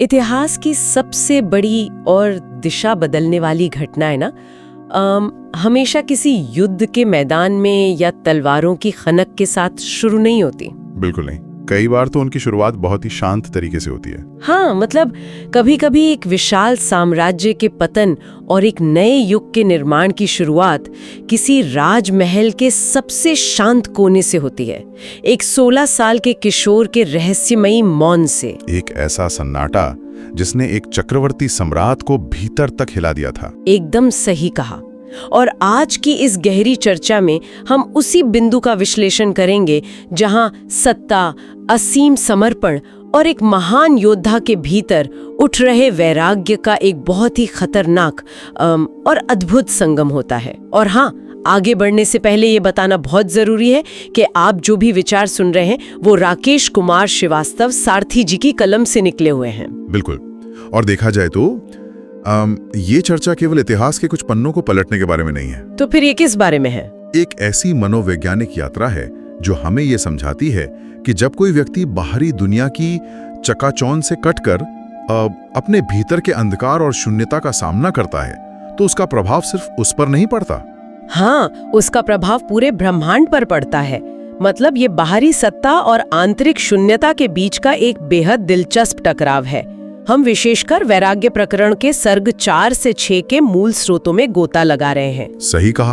इतिहास की सबसे बड़ी और दिशा बदलने वाली घटनाएं ना हमेशा किसी युद्ध के मैदान में या तलवारों की खनक के साथ शुरू नहीं होती। बिल्कुल नहीं, कई बार तो उनकी शुरुआत बहुत ही शांत तरीके से होती है। हाँ, मतलब कभी-कभी एक विशाल साम्राज्य के पतन और एक नए युग के निर्माण की शुरुआत किसी राजमहल के सबसे शांत कोने से होती है, एक 16 साल के किशोर के रहस्यमयी मौन से। एक ऐसा सन्नाटा जिसने एक चक्रवर्ती सम्राट को भीतर तक हिला दिया था। एकदम सही कहा। और आज की इस गहरी चर्चा में हम उसी बिंदु का विश्लेषण करेंगे जहां सत्ता, असीम समर्पण और एक महान योद्धा के भीतर उठ रहे वैराग्य का एक बहुत ही खतरनाक और अद्भुत संगम होता है। और हाँ, आगे बढ़ने से पहले ये बताना बहुत जरूरी है कि आप जो भी विचार सुन रहे हैं वो राकेश कुमार श्रीवास्तव सारथी जी की कलम से निकले हुए हैं। बिल्कुल। और देखा जाए तो ये चर्चा केवल इतिहास के कुछ पन्नों को पलटने के बारे में नहीं है। तो फिर ये किस बारे में है? एक ऐसी मनोवैज्ञानिक यात्रा है जो हमें ये समझाती है कि जब कोई व्यक्ति बाहरी दुनिया की चकाचौंध से कटकर अपने भीतर के अंधकार और शून्यता का सामना करता है तो उसका प्रभाव सिर्फ उस पर नहीं पड़ता। हाँ, उसका प्रभाव पूरे ब्रह्मांड पर पड़ता है। मतलब ये बाहरी सत्ता और आंतरिक शून्यता के बीच का एक बेहद दिलचस्प टकराव है। हम विशेषकर वैराग्य प्रकरण के सर्ग 4 से 6 के मूल स्रोतों में गोता लगा रहे हैं। सही कहा।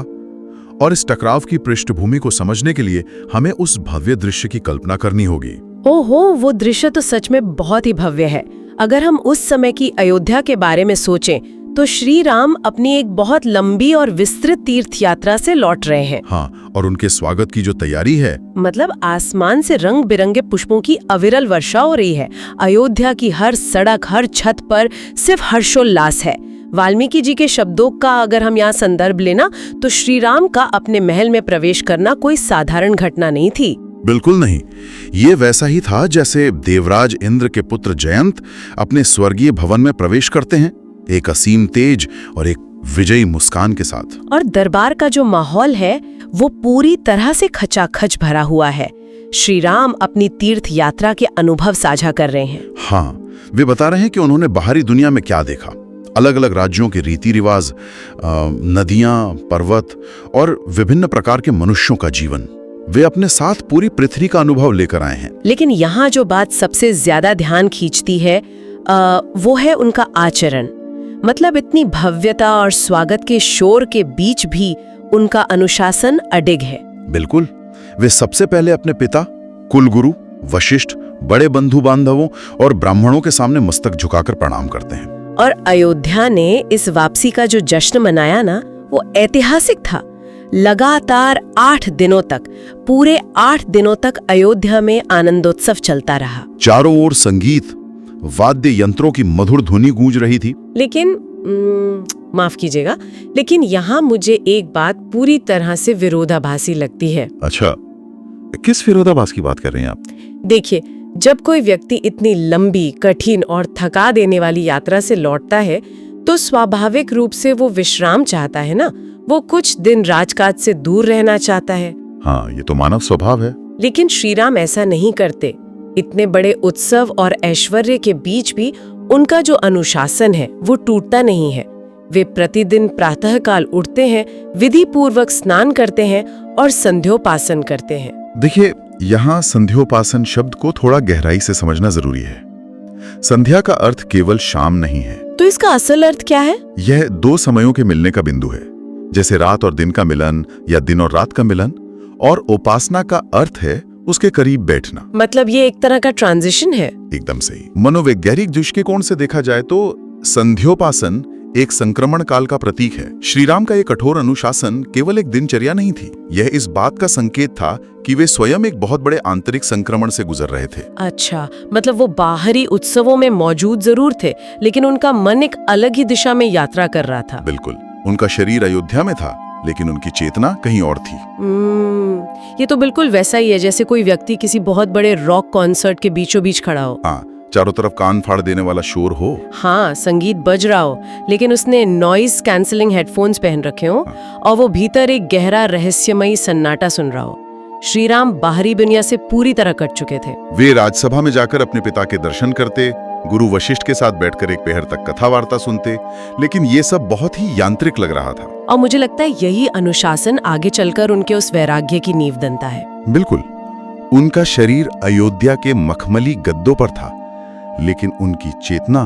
और इस टकराव की पृष्ठभूमि को समझने के लिए हमें उस भव्य दृश्य की कल्पना करनी होगी। ओहो, वो दृश्य तो सच में बहुत ही भव्य है। अगर हम उस समय की अयोध्या के बारे में सोचें तो श्री राम अपनी एक बहुत लंबी और विस्तृत तीर्थ यात्रा से लौट रहे हैं। हाँ, और उनके स्वागत की जो तैयारी है, मतलब आसमान से रंग बिरंगे पुष्पों की अविरल वर्षा हो रही है। अयोध्या की हर सड़क, हर छत पर सिर्फ हर्षोल्लास है। वाल्मीकि जी के शब्दों का अगर हम यहाँ संदर्भ लेना तो श्री राम का अपने महल में प्रवेश करना कोई साधारण घटना नहीं थी। बिल्कुल नहीं। ये वैसा ही था जैसे देवराज इंद्र के पुत्र जयंत अपने स्वर्गीय भवन में प्रवेश करते हैं, एक असीम तेज और एक विजयी मुस्कान के साथ। और दरबार का जो माहौल है वो पूरी तरह से खचाखच भरा हुआ है। श्री राम अपनी तीर्थ यात्रा के अनुभव साझा कर रहे हैं। हाँ, वे बता रहे हैं कि उन्होंने बाहरी दुनिया में क्या देखा। अलग अलग राज्यों के रीति रिवाज, नदियां, पर्वत और विभिन्न प्रकार के मनुष्यों का जीवन। वे अपने साथ पूरी पृथ्वी का अनुभव लेकर आए हैं। लेकिन यहाँ जो बात सबसे ज्यादा ध्यान खींचती है वो है उनका आचरण। मतलब इतनी भव्यता और स्वागत के शोर के बीच भी उनका अनुशासन अडिग है। बिल्कुल। वे सबसे पहले अपने पिता, कुलगुरु, वशिष्ठ, बड़े बंधु बांधवों और ब्राह्मणों के सामने मस्तक झुकाकर प्रणाम करते हैं। और अयोध्या ने इस वापसी का जो जश्न मनाया ना, वो ऐतिहासिक था। लगातार 8 दिनों तक, पूरे 8 दिनों तक अयोध्या में आनंदोत्सव चलता रहा। चारों ओर संगीत, वाद्य यंत्रों की मधुर ध्वनि गूंज रही थी। लेकिन माफ कीजिएगा, लेकिन यहाँ मुझे एक बात पूरी तरह से विरोधाभासी लगती है। अच्छा, किस विरोधाभास की बात कर रहे हैं आप? देखिए, जब कोई व्यक्ति इतनी लंबी, कठिन और थका देने वाली यात्रा से लौटता है तो स्वाभाविक रूप से वो विश्राम चाहता है ना। वो कुछ दिन राजकाज से दूर रहना चाहता है। हाँ, ये तो मानव स्वभाव है। लेकिन श्रीराम ऐसा नहीं करते। इतने बड़े उत्सव और ऐश्वर्य के बीच भी उनका जो अनुशासन है वो टूटता नहीं है। वे प्रतिदिन प्रातःकाल उठते हैं, विधि पूर्वक स्नान करते हैं और संध्योपासन करते हैं। देखिए, यहाँ संध्योपासन शब्द को थोड़ा गहराई से समझना जरूरी है। संध्या का अर्थ केवल शाम नहीं है। तो इसका असल अर्थ क्या है? यह 2 समयों के मिलने का बिंदु है, जैसे रात और दिन का मिलन या दिन और रात का मिलन। और उपासना का अर्थ है उसके करीब बैठना। मतलब ये एक तरह का ट्रांजिशन है। एकदम सही। मनोवैज्ञानिक दृष्टिकोण से देखा जाए तो संध्योपासन एक संक्रमण काल का प्रतीक है। श्रीराम का ये कठोर अनुशासन केवल एक दिनचर्या नहीं थी, यह इस बात का संकेत था कि वे स्वयं एक बहुत बड़े आंतरिक संक्रमण से गुजर रहे थे। अच्छा, मतलब वो बाहरी उत्सवों में मौजूद जरूर थे, लेकिन उनका मन एक अलग ही दिशा में यात्रा कर रहा था। बिल्कुल। उनका शरीर अयोध्या में था, लेकिन उनकी चेतना कहीं और थी। ये तो बिल्कुल वैसा ही है जैसे कोई व्यक्ति किसी बहुत बड़े रॉक कॉन्सर्ट के बीचों बीच खड़ा हो। हाँ, चारों तरफ कान फाड़ देने वाला शोर हो। हाँ, संगीत बज रहा हो, लेकिन उसने नॉइज कैंसलिंग हेडफोन्स पहन रखे हो। और वो भीतर एक गहरा रहस्यमयी सन्नाटा सुन रहा हो। श्रीराम बाहरी दुनिया से पूरी तरह कट चुके थे। वे राजसभा में जाकर अपने पिता के दर्शन करते, गुरु वशिष्ठ के साथ बैठकर एक पहर तक कथा वार्ता सुनते, लेकिन ये सब बहुत ही यांत्रिक लग रहा था। और मुझे लगता है यही अनुशासन आगे चलकर उनके उस वैराग्य की नींव बनता है। बिल्कुल, उनका शरीर अयोध्या के मखमली गद्दों पर था, लेकिन उनकी चेतना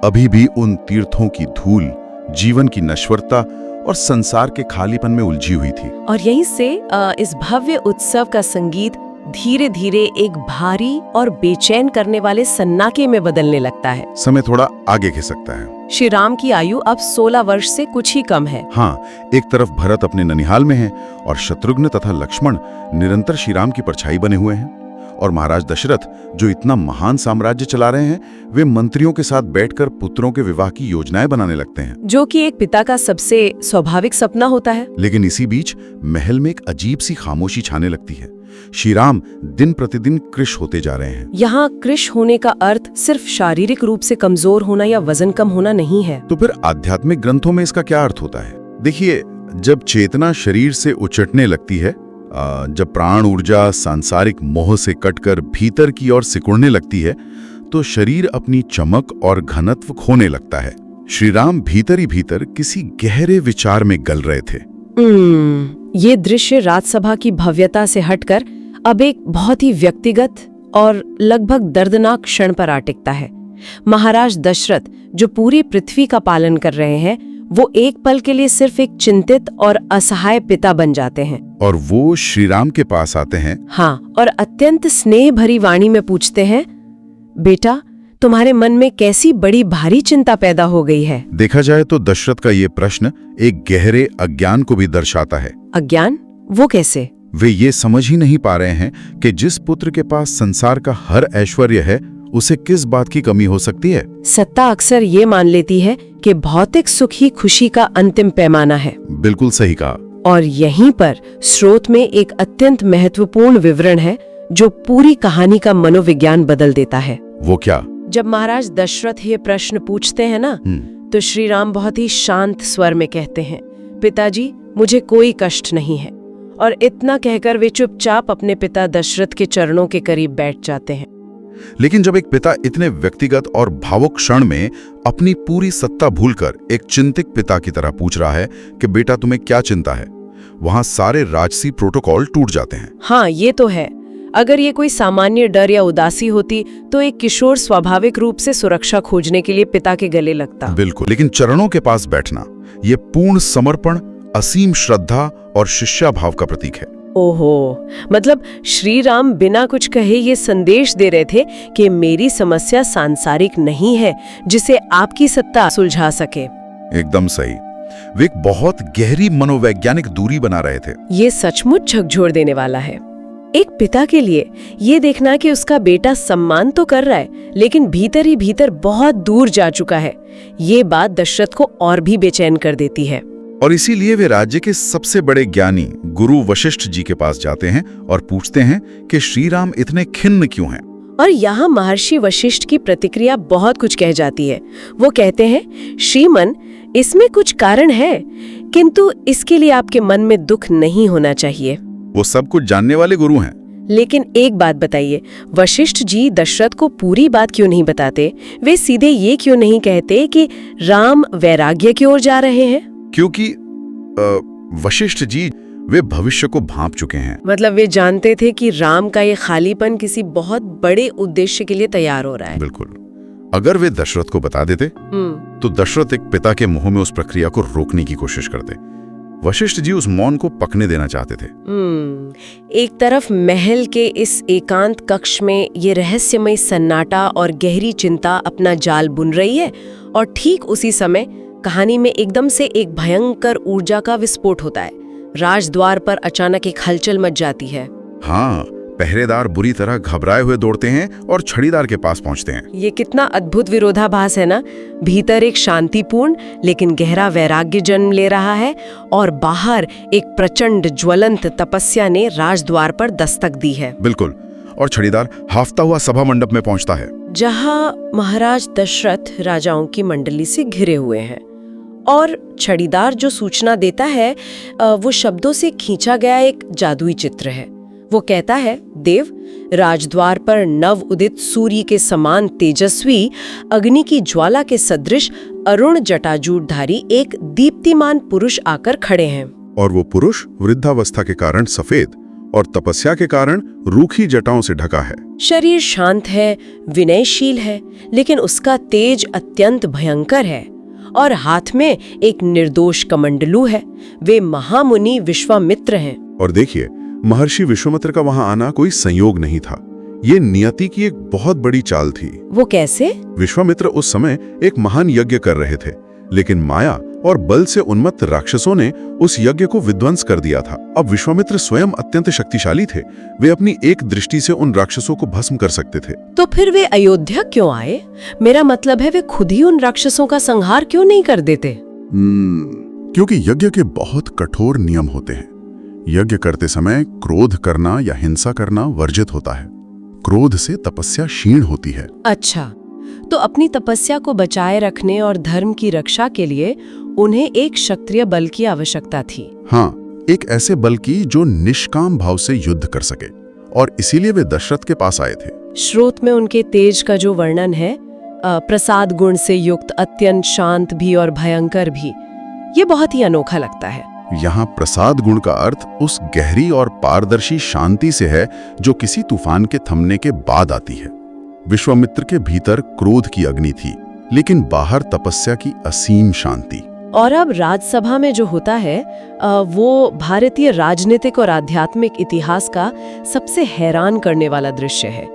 अभी भी उन तीर्थों की धूल, जीवन की नश्वरता और संसार के खालीपन में उलझी हुई थी। और यहीं से इस भव्य उत्सव का संगीत धीरे धीरे एक भारी और बेचैन करने वाले सन्नाटे में बदलने लगता है। समय थोड़ा आगे खिसकता है। श्री राम की आयु अब 16 वर्ष से कुछ ही कम है। हाँ, एक तरफ भरत अपने ननिहाल में है और शत्रुघ्न तथा लक्ष्मण निरंतर श्री राम की परछाई बने हुए हैं, और महाराज दशरथ जो इतना महान साम्राज्य चला रहे हैं, वे मंत्रियों के साथ बैठकर पुत्रों के विवाह की योजनाएं बनाने लगते हैं, जो कि एक पिता का सबसे स्वाभाविक सपना होता है। लेकिन इसी बीच महल में एक अजीब सी खामोशी छाने लगती है। श्री राम दिन प्रतिदिन कृश होते जा रहे हैं। यहाँ कृश होने का अर्थ सिर्फ शारीरिक रूप से कमजोर होना या वजन कम होना नहीं है। तो फिर आध्यात्मिक ग्रंथों में इसका क्या अर्थ होता है? देखिए, जब चेतना शरीर से उचटने लगती है, जब प्राण ऊर्जा सांसारिक मोह से कटकर भीतर की ओर सिकुड़ने लगती है, तो शरीर अपनी चमक और घनत्व खोने लगता है। श्री राम भीतर ही भीतर किसी गहरे विचार में गल रहे थे। ये दृश्य राजसभा की भव्यता से हटकर अब एक बहुत ही व्यक्तिगत और लगभग दर्दनाक क्षण पर आ टिकता है। महाराज दशरथ जो पूरी पृथ्वी का पालन कर रहे हैं, वो एक पल के लिए सिर्फ एक चिंतित और असहाय पिता बन जाते हैं। और वो श्री राम के पास आते हैं। हाँ, और अत्यंत स्नेह भरी वाणी में पूछते हैं, बेटा, तुम्हारे मन में कैसी बड़ी भारी चिंता पैदा हो गई है? देखा जाए तो दशरथ का ये प्रश्न एक गहरे अज्ञान को भी दर्शाता है। अज्ञान? वो कैसे? वे ये समझ ही नहीं पा रहे हैं कि जिस पुत्र के पास संसार का हर ऐश्वर्य है, उसे किस बात की कमी हो सकती है। सत्ता अक्सर ये मान लेती है कि भौतिक सुख ही खुशी का अंतिम पैमाना है। बिल्कुल सही कहा। और यहीं पर स्रोत में एक अत्यंत महत्वपूर्ण विवरण है जो पूरी कहानी का मनोविज्ञान बदल देता है। वो क्या? जब महाराज दशरथ ये प्रश्न पूछते हैं ना, तो श्री राम बहुत ही शांत स्वर में कहते हैं, पिताजी, मुझे कोई कष्ट नहीं है। और इतना कहकर वे चुपचाप अपने पिता दशरथ के चरणों के करीब बैठ जाते हैं। लेकिन जब एक पिता इतने व्यक्तिगत और भावुक क्षण में अपनी पूरी सत्ता भूलकर एक चिंतित पिता की तरह पूछ रहा है कि बेटा तुम्हें क्या चिंता है, वहां सारे राजसी प्रोटोकॉल टूट जाते हैं। हाँ, ये तो है। अगर ये कोई सामान्य डर या उदासी होती तो एक किशोर स्वाभाविक रूप से सुरक्षा खोजने के लिए पिता के गले लगता। बिल्कुल, लेकिन चरणों के पास बैठना ये पूर्ण समर्पण, असीम श्रद्धा और शिष्या भाव का प्रतीक है। ओहो, मतलब श्री राम बिना कुछ कहे ये संदेश दे रहे थे कि मेरी समस्या सांसारिक नहीं है जिसे आपकी सत्ता सुलझा सके। एकदम सही। वे एक बहुत गहरी मनोवैज्ञानिक दूरी बना रहे थे। ये सचमुच झकझोर देने वाला है। एक पिता के लिए ये देखना कि उसका बेटा सम्मान तो कर रहा है, लेकिन भीतर ही भीतर बहुत दूर जा चुका है, ये बात दशरथ को और भी बेचैन कर देती है। और इसीलिए वे राज्य के सबसे बड़े ज्ञानी गुरु वशिष्ठ जी के पास जाते हैं और पूछते हैं कि श्री राम इतने खिन्न क्यों हैं। और यहाँ महर्षि वशिष्ठ की प्रतिक्रिया बहुत कुछ कह जाती है। वो कहते हैं, श्रीमन, इसमें कुछ कारण है, किंतु इसके लिए आपके मन में दुख नहीं होना चाहिए। वो सब कुछ जानने वाले गुरु हैं। लेकिन एक बात बताइए, वशिष्ठ जी दशरथ को पूरी बात क्यों नहीं बताते? वे सीधे ये क्यों नहीं कहते कि राम वैराग्य की ओर जा रहे हैं? क्योंकि वशिष्ठ जी वे भविष्य को भांप चुके हैं। मतलब वे जानते थे कि राम का ये खालीपन किसी बहुत बड़े उद्देश्य के लिए तैयार हो रहा है। बिल्कुल। अगर वे दशरथ को बता देते तो दशरथ एक पिता के मुंह में उस प्रक्रिया को रोकने की कोशिश करते। वशिष्ठ जी उस मौन को पकने देना चाहते थे। एक तरफ महल के इस एकांत कक्ष में ये रहस्यमय सन्नाटा और गहरी चिंता अपना जाल बुन रही है, और ठीक उसी समय कहानी में एकदम से एक भयंकर ऊर्जा का विस्फोट होता है। राजद्वार पर अचानक एक हलचल मच जाती है। हाँ, पहरेदार बुरी तरह घबराए हुए दौड़ते हैं और छड़ीदार के पास पहुंचते हैं। ये कितना अद्भुत विरोधाभास है ना। भीतर एक शांतिपूर्ण लेकिन गहरा वैराग्य जन्म ले रहा है, और बाहर एक प्रचंड ज्वलंत तपस्या ने राजद्वार पर दस्तक दी है। बिल्कुल। और छड़ीदार हाफता हुआ सभा मंडप में पहुंचता है, जहां महाराज दशरथ राजाओं की मंडली से घिरे हुए हैं। और छड़ीदार जो सूचना देता है वो शब्दों से खींचा गया एक जादुई चित्र है। वो कहता है, देव, राजद्वार पर नव उदित सूर्य के समान तेजस्वी, अग्नि की ज्वाला के सदृश अरुण जटाजूटधारी एक दीप्तिमान पुरुष आकर खड़े हैं। और वो पुरुष वृद्धावस्था के कारण सफेद और तपस्या के कारण रूखी जटाओं से ढका है। शरीर शांत है, विनयशील है, लेकिन उसका तेज अत्यंत भयंकर है और हाथ में एक निर्दोष कमंडलू है। वे महामुनि विश्वामित्र हैं। और देखिए, महर्षि विश्वामित्र का वहां आना कोई संयोग नहीं था, ये नियति की एक बहुत बड़ी चाल थी। वो कैसे? विश्वामित्र उस समय एक महान यज्ञ कर रहे थे, लेकिन माया और बल से उन्मत्त राक्षसों ने उस यज्ञ को विध्वंस कर दिया था। अब विश्वामित्र स्वयं अत्यंत शक्तिशाली थे, वे अपनी एक दृष्टि से उन राक्षसों को भस्म कर सकते थे। तो फिर वे अयोध्या क्यों आए? मेरा मतलब है, वे खुद ही उन राक्षसों का संहार क्यों नहीं कर देते? क्योंकि यज्ञ के बहुत कठोर नियम होते हैं। यज्ञ करते समय क्रोध करना या हिंसा करना वर्जित होता है। क्रोध से तपस्या क्षीण होती है। अच्छा, तो अपनी तपस्या को बचाए रखने और धर्म की रक्षा के लिए उन्हें एक क्षत्रिय बल की आवश्यकता थी। हाँ, एक ऐसे बल की जो निष्काम भाव से युद्ध कर सके, और इसीलिए वे दशरथ के पास आए थे। श्रोत में उनके तेज का जो वर्णन है, प्रसाद गुण से युक्त, अत्यंत शांत भी और भयंकर भी, ये बहुत ही अनोखा लगता है। यहाँ प्रसाद गुण का अर्थ उस गहरी और पारदर्शी शांति से है जो किसी तूफान के थमने के बाद आती है। विश्वामित्र के भीतर क्रोध की अग्नि थी, लेकिन बाहर तपस्या की असीम शांति। और अब राजसभा में जो होता है, वो भारतीय राजनीतिक और आध्यात्मिक इतिहास का सबसे हैरान करने वाला दृश्य है।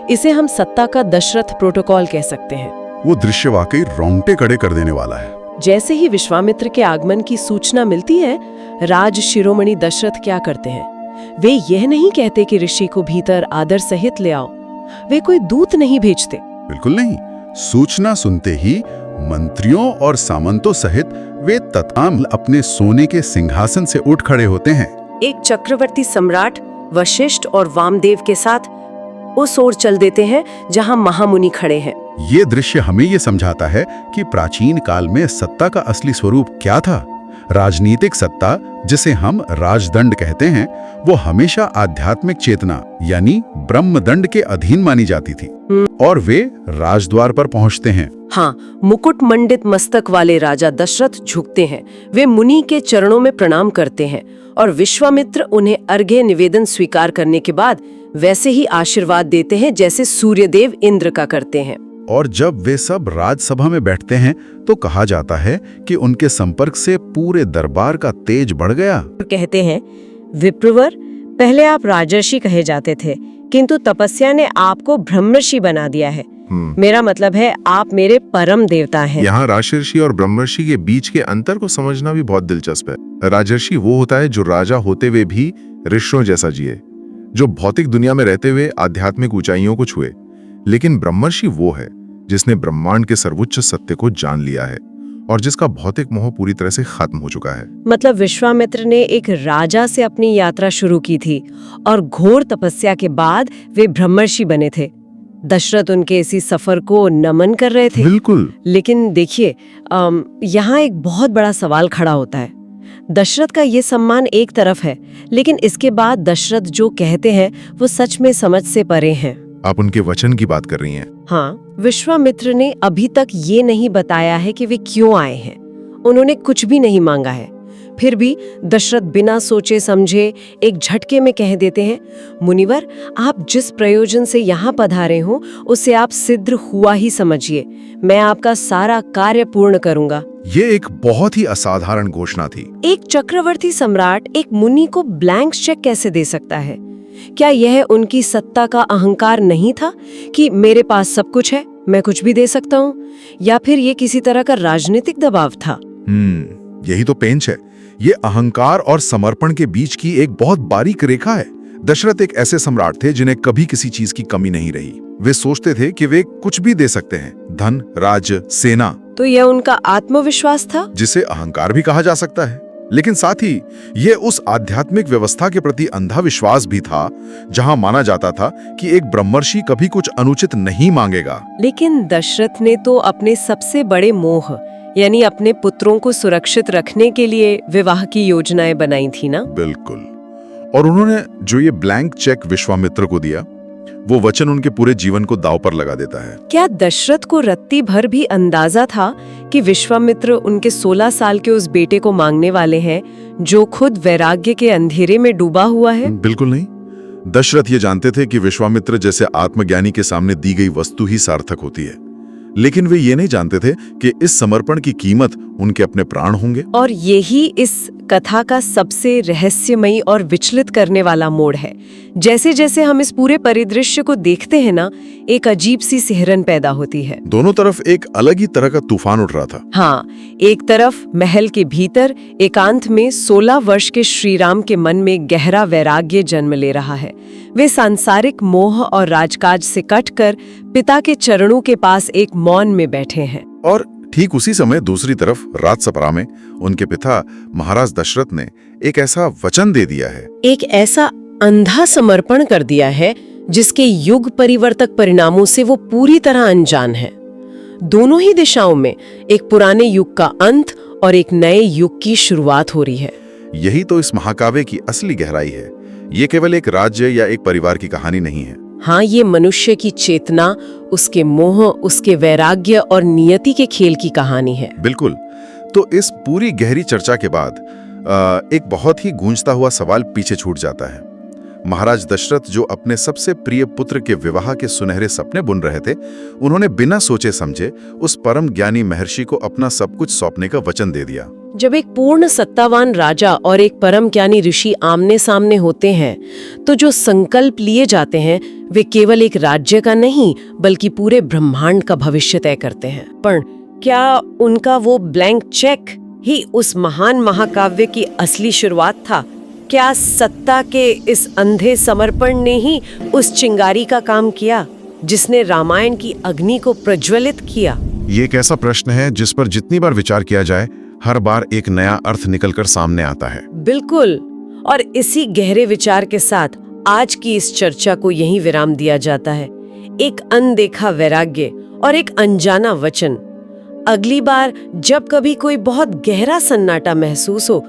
इसे हम सत्ता का दशरथ प्रोटोकॉल कह सकते हैं। वो दृश्य वाकई रोंगटे खड़े कर देने वाला है। जैसे ही विश्वामित्र के आगमन की सूचना मिलती है, राज शिरोमणि दशरथ क्या करते हैं? वे यह नहीं कहते कि ऋषि को भीतर आदर सहित ले आओ। वे कोई दूत नहीं भेजते। बिल्कुल नहीं। सूचना सुनते ही मंत्रियों और सामंतों सहित वे तत्काल अपने सोने के सिंहासन से उठ खड़े होते हैं। एक चक्रवर्ती सम्राट वशिष्ठ और वामदेव के साथ उस ओर चल देते हैं जहां महामुनि खड़े हैं। ये दृश्य हमें ये समझाता है कि प्राचीन काल में सत्ता का असली स्वरूप क्या था। राजनीतिक सत्ता, जिसे हम राजदंड कहते हैं, वो हमेशा आध्यात्मिक चेतना यानी ब्रह्मदंड के अधीन मानी जाती थी। और वे राजद्वार पर पहुंचते हैं। हाँ, मुकुट मंडित मस्तक वाले राजा दशरथ झुकते हैं। वे मुनि के चरणों में प्रणाम करते हैं और विश्वामित्र उन्हें अर्घ्य निवेदन स्वीकार करने के बाद वैसे ही आशीर्वाद देते हैं जैसे सूर्यदेव इंद्र का करते हैं। और जब वे सब राजसभा में बैठते हैं तो कहा जाता है कि उनके संपर्क से पूरे दरबार का तेज बढ़ गया। कहते हैं, विप्रवर, पहले आप राजर्षि कहे जाते थे, किंतु तपस्या ने आपको ब्रह्मर्षि बना दिया है। मेरा मतलब है, आप मेरे परम देवता हैं। यहाँ राजर्षि और ब्रह्मर्षि के बीच के अंतर को समझना भी बहुत दिलचस्प है। राजर्षि वो होता है जो राजा होते हुए भी ऋषियों जैसा जिए, जो भौतिक दुनिया में रहते हुए आध्यात्मिक ऊंचाइयों को छुए। लेकिन ब्रह्मर्षि वो है जिसने ब्रह्मांड के सर्वोच्च सत्य को जान लिया है और जिसका भौतिक मोह पूरी तरह से खत्म हो चुका है। मतलब विश्वामित्र ने एक राजा से अपनी यात्रा शुरू की थी और घोर तपस्या के बाद वे ब्रह्मर्षि बने थे। दशरथ उनके इसी सफर को नमन कर रहे थे। बिल्कुल। लेकिन देखिए, यहाँ एक बहुत बड़ा सवाल खड़ा होता है। दशरथ का ये सम्मान एक तरफ है, लेकिन इसके बाद दशरथ जो कहते हैं वो सच में समझ से परे हैं। आप उनके वचन की बात कर रही हैं? हाँ, विश्वामित्र ने अभी तक ये नहीं बताया है कि वे क्यों आए हैं। उन्होंने कुछ भी नहीं मांगा है। फिर भी दशरथ बिना सोचे समझे एक झटके में कह देते हैं, मुनिवर, आप जिस प्रयोजन से यहाँ पधारे हो उसे आप सिद्ध हुआ ही समझिए। मैं आपका सारा कार्य पूर्ण करूंगा। ये एक बहुत ही असाधारण घोषणा थी। एक चक्रवर्ती सम्राट एक मुनि को ब्लैंक चेक कैसे दे सकता है? क्या यह उनकी सत्ता का अहंकार नहीं था कि मेरे पास सब कुछ है, मैं कुछ भी दे सकता हूँ? या फिर ये किसी तरह का राजनीतिक दबाव था? यही तो पेंच है। ये अहंकार और समर्पण के बीच की एक बहुत बारीक रेखा है। दशरथ एक ऐसे सम्राट थे जिन्हें कभी किसी चीज की कमी नहीं रही। वे सोचते थे कि वे कुछ भी दे सकते हैं, धन, राज्य, सेना। तो यह उनका आत्मविश्वास था, जिसे अहंकार भी कहा जा सकता है। लेकिन साथ ही ये उस आध्यात्मिक व्यवस्था के प्रति अंधा विश्वास भी था, जहां माना जाता था कि एक ब्रह्मर्षि कभी कुछ अनुचित नहीं मांगेगा। लेकिन दशरथ ने तो अपने सबसे बड़े मोह यानी अपने पुत्रों को सुरक्षित रखने के लिए विवाह की योजनाएं बनाई थी ना? बिल्कुल। और उन्होंने जो ये ब्लैंक चेक विश्वामित्र को दिया, वो वचन उनके पूरे जीवन को दांव पर लगा देता है। क्या दशरथ को रत्ती भर भी अंदाजा था कि विश्वामित्र उनके 16 साल के उस बेटे को मांगने वाले हैं जो खुद वैराग्य के अंधेरे में डूबा हुआ है? बिल्कुल नहीं। दशरथ ये जानते थे कि विश्वामित्र जैसे आत्मज्ञानी के सामने दी गई वस्तु ही सार्थक होती है, लेकिन वे ये नहीं जानते थे कि इस समर्पण की कीमत उनके अपने प्राण होंगे। और यही इस कथा का सबसे रहस्यमयी और विचलित करने वाला मोड़ है। जैसे जैसे हम इस पूरे परिदृश्य को देखते हैं ना, एक अजीब सी सिहरन पैदा होती है। दोनों तरफ एक अलग ही तरह का तूफान उठ रहा था। हाँ, एक तरफ महल के भीतर एकांत में 16 वर्ष के श्रीराम के मन में गहरा वैराग्य जन्म ले रहा है। वे सांसारिक मोह और राजकाज से कटकर पिता के चरणों के पास एक मौन में बैठे हैं। और ठीक उसी समय दूसरी तरफ राजसपरा में उनके पिता महाराज दशरथ ने एक ऐसा वचन दे दिया है, एक ऐसा अंधा समर्पण कर दिया है जिसके युग परिवर्तक परिणामों से वो पूरी तरह अनजान है। दोनों ही दिशाओं में एक पुराने युग का अंत और एक नए युग की शुरुआत हो रही है। यही तो इस महाकाव्य की असली गहराई है। ये केवल एक राज्य या एक परिवार की कहानी नहीं है। हाँ, ये मनुष्य की चेतना, उसके मोह, उसके वैराग्य और नियति के खेल की कहानी है। बिल्कुल। तो इस पूरी गहरी चर्चा के बाद एक बहुत ही गूंजता हुआ सवाल पीछे छूट जाता है। महाराज दशरथ जो अपने सबसे प्रिय पुत्र के विवाह के सुनहरे सपने बुन रहे थे, उन्होंने बिना सोचे समझे उस परम ज्ञानी महर्षि को अपना सब कुछ सौंपने का वचन दे दिया। जब एक पूर्ण सत्तावान राजा और एक परम ज्ञानी ऋषि आमने सामने होते हैं, तो जो संकल्प लिए जाते हैं वे केवल एक राज्य का नहीं बल्कि पूरे ब्रह्मांड का भविष्य तय करते हैं। पर क्या उनका वो ब्लैंक चेक ही उस महान महाकाव्य की असली शुरुआत था? क्या सत्ता के इस अंधे समर्पण ने ही उस चिंगारी का काम किया जिसने रामायण की अग्नि को प्रज्वलित किया? ये एक ऐसा प्रश्न है जिस पर जितनी बार विचार किया जाए हर बार एक नया अर्थ निकलकर सामने आता है। बिल्कुल। और इसी गहरे विचार के साथ आज की इस चर्चा को यहीं विराम दिया जाता है। एक अनदेखा वैराग्य और एक अनजाना वचन। अगली बार जब कभी कोई बहुत गहरा सन्नाटा महसूस हो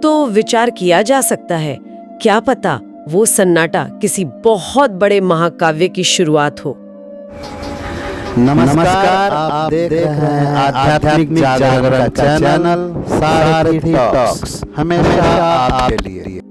तो विचार किया जा सकता है, क्या पता वो सन्नाटा किसी बहुत बड़े महाकाव्य की शुरुआत हो। नमस्कार, आप देख रहे हैं आध्यात्मिक जागरण चैनल सारथी टॉक्स, हमेशा आपके लिए।